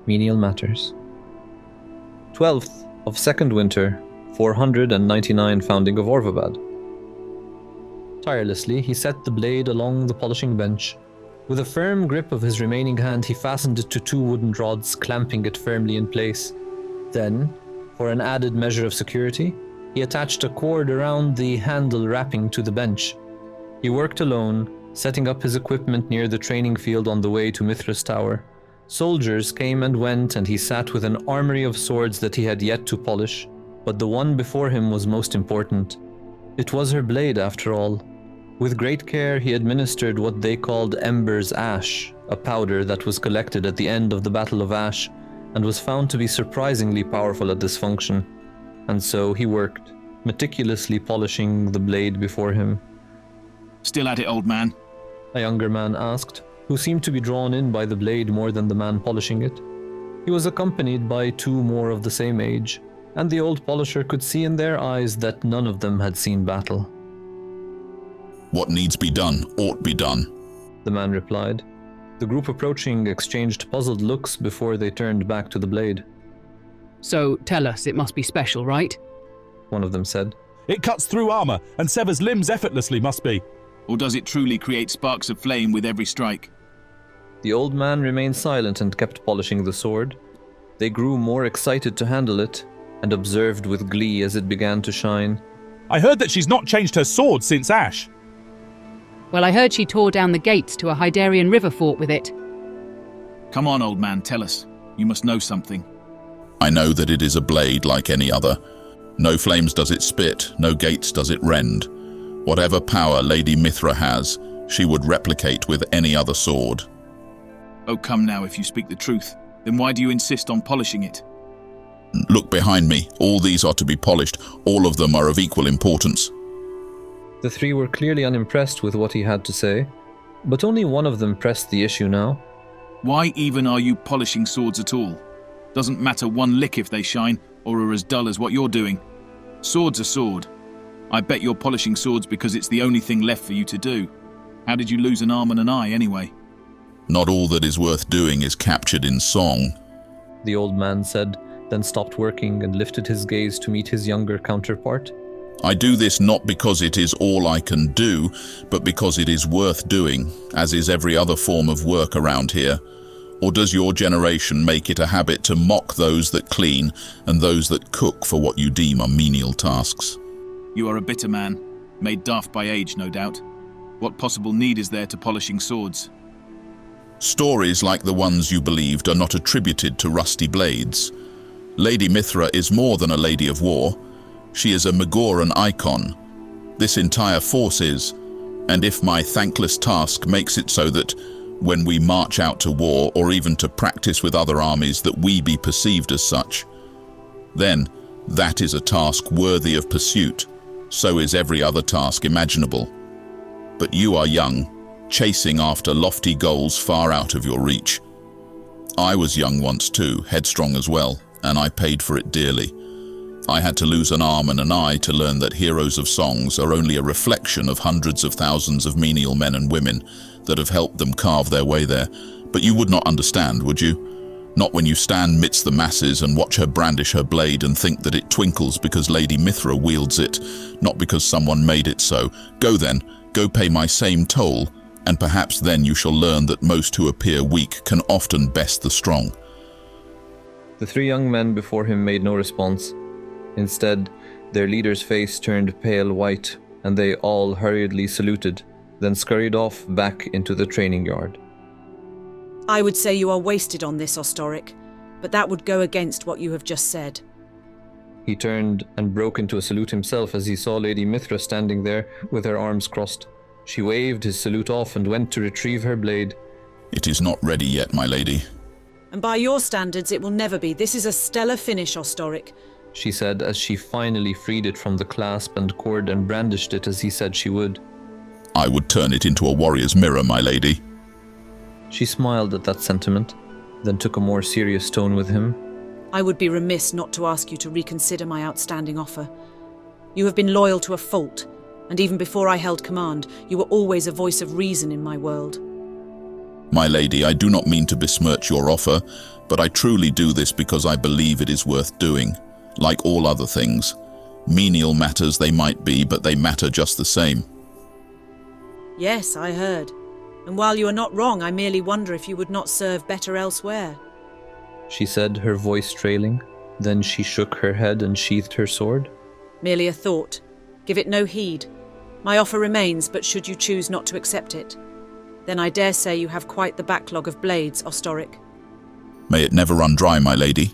Menial Matters. 12th of second winter, 499 founding of Orvabad. Tirelessly, he set the blade along the polishing bench. With a firm grip of his remaining hand, he fastened it to 2 wooden rods, clamping it firmly in place. Then, for an added measure of security, he attached a cord around the handle wrapping to the bench. He worked alone, setting up his equipment near the training field on the way to Mithra's tower. Soldiers came and went, and he sat with an armory of swords that he had yet to polish, but the one before him was most important. It was her blade, after all. With great care, he administered what they called Ember's Ash, a powder that was collected at the end of the Battle of Ash, and was found to be surprisingly powerful at this function. And so he worked, meticulously polishing the blade before him. "Still at it, old man?" A younger man asked, who seemed to be drawn in by the blade more than the man polishing it. He was accompanied by 2 more of the same age, and the old polisher could see in their eyes that none of them had seen battle. "What needs be done ought be done," the man replied. The group approaching exchanged puzzled looks before they turned back to the blade. "So, tell us, it must be special, right?" One of them said. "It cuts through armor and severs limbs effortlessly, must be." "Or does it truly create sparks of flame with every strike?" The old man remained silent and kept polishing the sword. They grew more excited to handle it, and observed with glee as it began to shine. "I heard that she's not changed her sword since Ash." "Well, I heard she tore down the gates to a Hydarian river fort with it." "Come on, old man, tell us. You must know something." "I know that it is a blade like any other. No flames does it spit, no gates does it rend. Whatever power Lady Mithra has, she would replicate with any other sword." "Oh, come now, if you speak the truth. Then why do you insist on polishing it?" "Look behind me. All these are to be polished. All of them are of equal importance." The 3 were clearly unimpressed with what he had to say, but only one of them pressed the issue now. "Why even are you polishing swords at all? Doesn't matter one lick if they shine, or are as dull as what you're doing. Sword's a sword. I bet you're polishing swords because it's the only thing left for you to do. How did you lose an arm and an eye, anyway?" "Not all that is worth doing is captured in song," The old man said, then stopped working and lifted his gaze to meet his younger counterpart. "I do this not because it is all I can do, but because it is worth doing, as is every other form of work around here. Or does your generation make it a habit to mock those that clean and those that cook for what you deem are menial tasks?" "You are a bitter man, made daft by age, no doubt. What possible need is there to polishing swords?" "Stories like the ones you believed are not attributed to rusty blades. Lady Mithra is more than a lady of war. She is a Magoran icon. This entire force is, and if my thankless task makes it so that when we march out to war or even to practice with other armies that we be perceived as such, then that is a task worthy of pursuit. So is every other task imaginable. But you are young, chasing after lofty goals far out of your reach. I was young once too, headstrong as well, and I paid for it dearly. I had to lose an arm and an eye to learn that heroes of songs are only a reflection of hundreds of thousands of menial men and women that have helped them carve their way there. But you would not understand, would you? Not when you stand midst the masses and watch her brandish her blade and think that it twinkles because Lady Mithra wields it, not because someone made it so. Go then, go pay my same toll, and perhaps then you shall learn that most who appear weak can often best the strong." The 3 young men before him made no response. Instead, their leader's face turned pale white, and they all hurriedly saluted, then scurried off back into the training yard. "I would say you are wasted on this, Ostoric, but that would go against what you have just said." He turned and broke into a salute himself as he saw Lady Mithra standing there with her arms crossed. She waved his salute off and went to retrieve her blade. "It is not ready yet, my lady." "And by your standards, it will never be. This is a stellar finish, Ostoric," she said as she finally freed it from the clasp and cord and brandished it as he said she would. "I would turn it into a warrior's mirror, my lady." She smiled at that sentiment, then took a more serious tone with him. "I would be remiss not to ask you to reconsider my outstanding offer. You have been loyal to a fault, and even before I held command, you were always a voice of reason in my world. My lady, I do not mean to besmirch your offer, but I truly do this because I believe it is worth doing. Like all other things, menial matters they might be, but they matter just the same. Yes, I heard. And while you are not wrong, I merely wonder if you would not serve better elsewhere. She said, her voice trailing. Then she shook her head and sheathed her sword. Merely a thought. Give it no heed. My offer remains, but should you choose not to accept it, then I dare say you have quite the backlog of blades, Ostoric. May it never run dry, my lady.